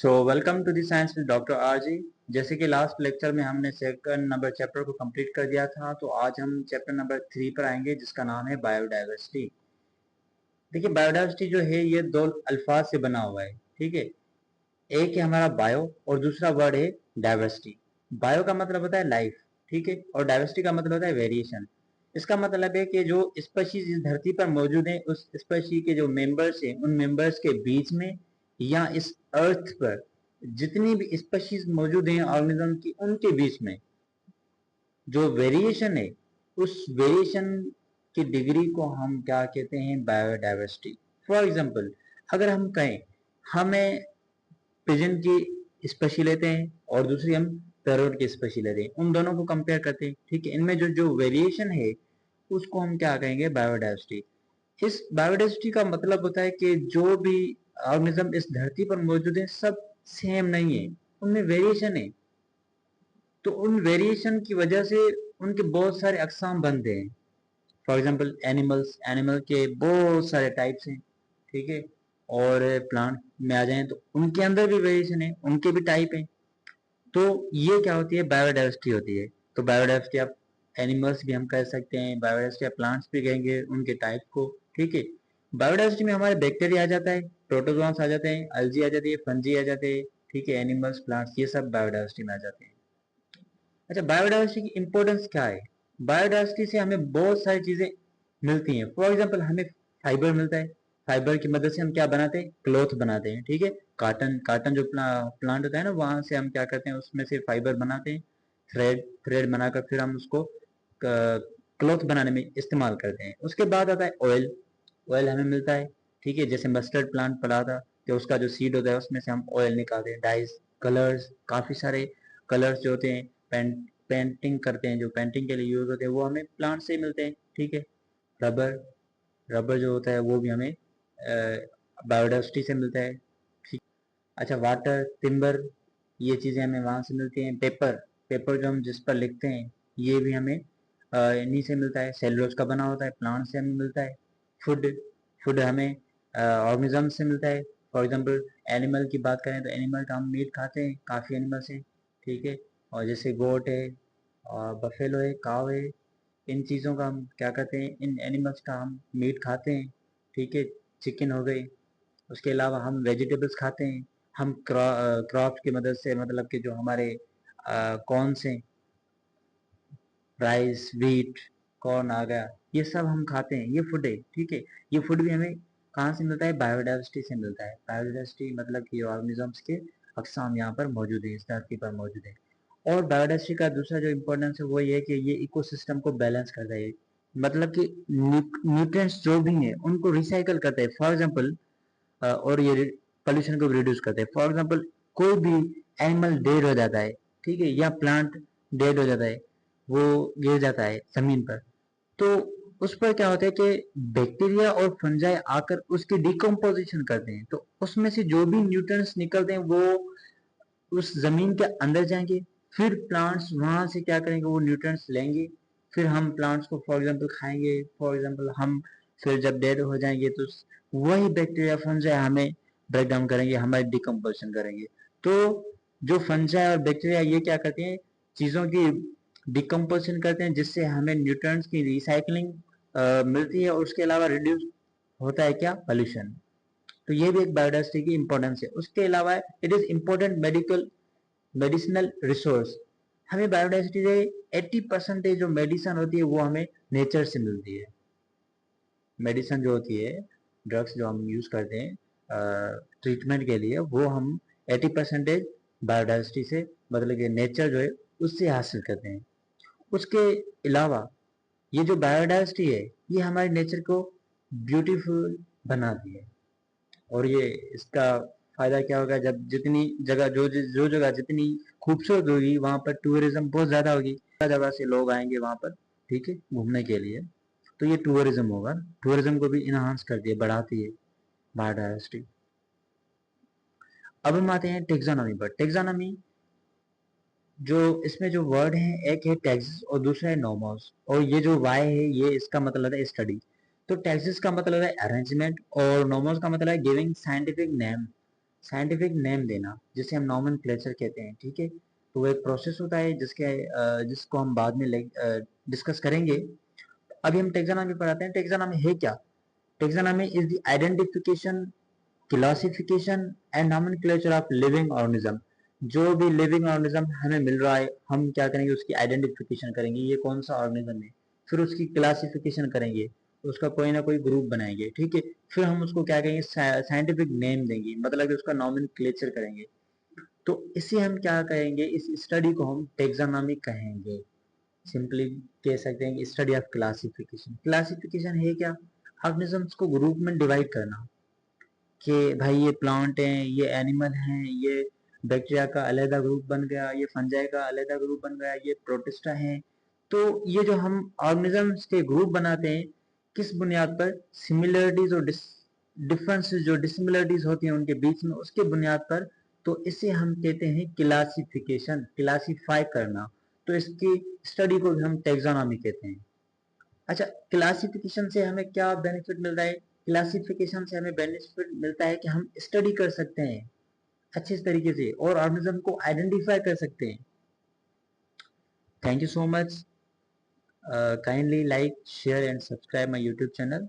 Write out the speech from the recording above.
Welcome to the science with doctor RG. जैसे कि last lecture में हमने सेकंड नंबर चैप्टर को कंप्लीट कर दिया था, तो आज हम चैप्टर नंबर 3 पर आएंगे जिसका नाम है बायोडाइवर्सिटी। देखिए, बायोडाइवर्सिटी जो है ये दो अल्फाज से बना हुआ है। ठीक है, एक है हमारा बायो और दूसरा वर्ड है डाइवर्सिटी। बायो का मतलब होता है लाइफ, ठीक है, और डाइवर्सिटी का मतलब होता है वेरिएशन। इसका मतलब है कि जो स्पीशीज इस धरती पर मौजूद है, उस स्पीशीज के जो मेंबर्स हैं, उन मेंबर्स के बीच में या इस अर्थ पर जितनी भी स्पीशीज मौजूद हैं ऑर्गेनिज्म की, उनके बीच में जो वेरिएशन है, उस वेरिएशन की डिग्री को हम क्या कहते हैं? बायोडाइवर्सिटी। फॉर एग्जाम्पल, अगर हम कहें हमें पिजन की स्पेशी लेते हैं और दूसरी हम पैरोट की स्पेशी लेते हैं, उन दोनों को कंपेयर करते हैं। ठीक है, इनमें जो जो वेरिएशन है उसको हम क्या कहेंगे? बायोडाइवर्सिटी। इस बायोडाइवर्सिटी का मतलब होता है कि जो भी ऑर्गेनिज्म इस धरती पर मौजूद है सब सेम नहीं है, उनमें वेरिएशन है। तो उन वेरिएशन की वजह से उनके बहुत सारे अकसाम बनते हैं। फॉर एग्जाम्पल एनिमल्स, एनिमल के बहुत सारे टाइप्स हैं। ठीक है, और प्लांट में आ जाएं तो उनके अंदर भी वेरिएशन है, उनके भी टाइप हैं। तो ये क्या होती है? बायोडाइवर्सिटी होती है। तो बायोडाइवर्सिटी आप एनिमल्स भी हम कह सकते हैं, बायोडाइवर्सिटी आप प्लांट्स भी कहेंगे उनके टाइप को। ठीक है, बायोडाइवर्सिटी में हमारे बैक्टीरिया आ जाता है, प्रोटोजोन्स आ जाते हैं, अल्जी आ जाती है, फंजी आ जाते हैं। ठीक है, एनिमल्स, प्लांट्स, ये सब बायोडाइवर्सिटी में आ जाते हैं। अच्छा, बायोडाइवर्सिटी की इंपॉर्टेंस क्या है? बायोडाइवर्सिटी से हमें बहुत सारी चीजें मिलती हैं। फॉर एग्जाम्पल, हमें फाइबर मिलता है। फाइबर की मदद से हम क्या बनाते हैं? क्लॉथ बनाते हैं। ठीक है, काटन, काटन जो प्लांट होता है ना, वहां से हम क्या करते हैं? उसमें से फाइबर बनाते हैं। थ्रेड बनाकर फिर हम उसको क्लॉथ बनाने में इस्तेमाल करते हैं। उसके बाद आता है ऑयल। ऑयल हमें मिलता है। ठीक है, जैसे मस्टर्ड प्लांट पड़ा था, तो उसका जो सीड होता है उसमें से हम ऑयल निकालते हैं। डाइज, कलर्स, काफी सारे कलर्स जो होते हैं, पेंटिंग करते हैं, जो पेंटिंग के लिए यूज होते हैं, वो हमें प्लांट से ही मिलते हैं। ठीक है, रबर, रबर जो होता है वो भी हमें बायोडाइवर्सिटी से मिलता है। ठीक। अच्छा, वाटर, टिम्बर, ये चीजें हमें वहां से मिलती हैं। पेपर, पेपर जो हम जिस पर लिखते हैं, ये भी हमें इन्हीं से मिलता है। सेलुलोज का बना होता है, प्लांट से हमें मिलता है। फूड, फूड हमें ऑर्गेनिज्म से मिलता है। फॉर एग्जांपल, एनिमल की बात करें तो एनिमल का हम मीट खाते हैं, काफ़ी एनिमल्स हैं। ठीक है, और जैसे गोट है और बफेलो है, काव है, इन चीज़ों का हम क्या करते हैं? इन एनिमल्स का हम मीट खाते हैं। ठीक है, चिकन हो गई। उसके अलावा हम वेजिटेबल्स खाते हैं। हम क्रॉप की मदद से, मतलब कि जो हमारे कौन से राइस, व्हीट, कॉर्न आ गया, ये सब हम खाते हैं, ये फूड है। ठीक है, ये फूड भी हमें कहाँ से मिलता है? बायोडाइवर्सिटी से मिलता है। बायोडाइवर्सिटी मतलब कि ऑर्गेनिजम्स के अकसाम यहाँ पर मौजूद है, इस धरती पर मौजूद है। और बायोडाइवर्सिटी का दूसरा जो इम्पोर्टेंस है वो ये है कि ये इकोसिस्टम को बैलेंस करता है। मतलब कि न्यूट्रिएंट्स जो भी हैं उनको रिसाइकल करता है। फॉर एग्जाम्पल, और ये पॉल्यूशन को भी रिड्यूस करते हैं। फॉर एग्जाम्पल, कोई भी एनिमल डेड हो जाता है, ठीक है, या प्लांट डेड हो जाता है, वो गिर जाता है जमीन पर, तो उस पर क्या होता है कि बैक्टीरिया और फंजाई आकर उसकी डिकम्पोजिशन करते हैं। तो उसमें से जो भी न्यूट्रिएंट्स निकलते हैं वो उस जमीन के अंदर जाएंगे। फिर प्लांट्स वहां से क्या करेंगे? वो न्यूट्रिएंट्स लेंगे। फिर हम प्लांट्स को फॉर एग्जांपल खाएंगे। फॉर एग्जांपल, हम फिर जब डेड हो जाएंगे तो वही बैक्टीरिया फंजाई हमें ब्रेक डाउन करेंगे, हमारी डिकम्पोजिशन करेंगे। तो जो फंजाई और बैक्टीरिया ये क्या करते हैं? चीजों की डिकम्पोजिशन करते हैं, जिससे हमें न्यूट्रिएंट्स की रिसाइकलिंग मिलती है, और उसके अलावा रिड्यूस होता है क्या? पॉल्यूशन। तो ये भी एक बायोडाइवर्सिटी की इंपॉर्टेंस है। उसके अलावा it is important medicinal resource. हमें बायोडाइवर्सिटी से 80% जो मेडिसिन होती है वो हमें नेचर से मिलती है। मेडिसिन जो होती है, ड्रग्स जो हम यूज करते हैं ट्रीटमेंट के लिए, वो हम 80% बायोडाइवर्सिटी से, मतलब कि नेचर जो है उससे हासिल करते हैं। उसके अलावा ये जो बायोडाइवर्सिटी है, ये हमारे नेचर को ब्यूटीफुल बनाती है। और ये इसका फायदा क्या होगा? जब जितनी जगह, जो जगह जितनी खूबसूरत होगी, वहां पर टूरिज्म बहुत ज्यादा होगी, जगह जगह से लोग आएंगे वहां पर, ठीक है, घूमने के लिए। तो ये टूरिज्म होगा, टूरिज्म को भी इनहांस करती है, बढ़ाती है बायोडाइवर्सिटी। अब हम आते हैं टेक्सोनॉमी पर। टेक्सोनॉमी, जो इसमें जो वर्ड है, एक है टैक्सेस और दूसरा है नॉमोस, और ये जो वाई है ये इसका मतलब है स्टडी। तो टैक्सेस का मतलब है अरेंजमेंट और नॉमोस का मतलब है giving scientific name. Scientific name देना, जिसे हम नॉमेनक्लेचर कहते हैं, ठीक है। तो वो एक प्रोसेस होता है जिसको हम बाद में डिस्कस करेंगे। अभी हम टेक्सोनॉमी पर आते हैं। टेक्सोनॉमी है क्या? Taxonomy is the identification, classification and nomenclature of living organism. जो भी लिविंग ऑर्गेनिज्म हमें मिल रहा है, हम क्या करेंगे, उसकी आइडेंटिफिकेशन करेंगे, ये कौन सा ऑर्गेनिज्म है। फिर उसकी क्लासिफिकेशन करेंगे, उसका कोई ना कोई ग्रुप बनाएंगे, ठीक है। फिर हम उसको क्या कहेंगे, साइंटिफिक नेम देंगे, मतलब कि उसका नॉमेनक्लेचर करेंगे। तो इसे हम क्या कहेंगे, इस स्टडी को हम टेक्सोनॉमी कहेंगे। सिंपली कह सकते हैं कि स्टडी ऑफ क्लासिफिकेशन। क्लासिफिकेशन है क्या? ऑर्गेनिजम्स को ग्रुप में डिवाइड करना, कि भाई ये प्लांट है, ये एनिमल है, ये बैक्टीरिया का अलग ग्रुप बन गया, ये फंजाई का अलग ग्रुप बन गया, ये प्रोटिस्टा है। तो ये जो हम ऑर्गेनिजम्स के ग्रुप बनाते हैं, किस बुनियाद पर? सिमिलरिटीज और डिफरेंसेस, जो डिसिमिलरिटीज होती हैं उनके बीच में, उसके बुनियाद पर। तो इसे हम कहते हैं क्लासिफिकेशन, क्लासिफाई करना। तो इसकी स्टडी को भी हम टेक्सोनॉमी कहते हैं। अच्छा, क्लासिफिकेशन से हमें क्या बेनिफिट मिल रहा है? क्लासिफिकेशन से हमें बेनिफिट मिलता है कि हम स्टडी कर सकते हैं अच्छे तरीके से और ऑर्गेनिज्म को आइडेंटिफाई कर सकते हैं। Thank you so much. Kindly like, share and subscribe my YouTube channel.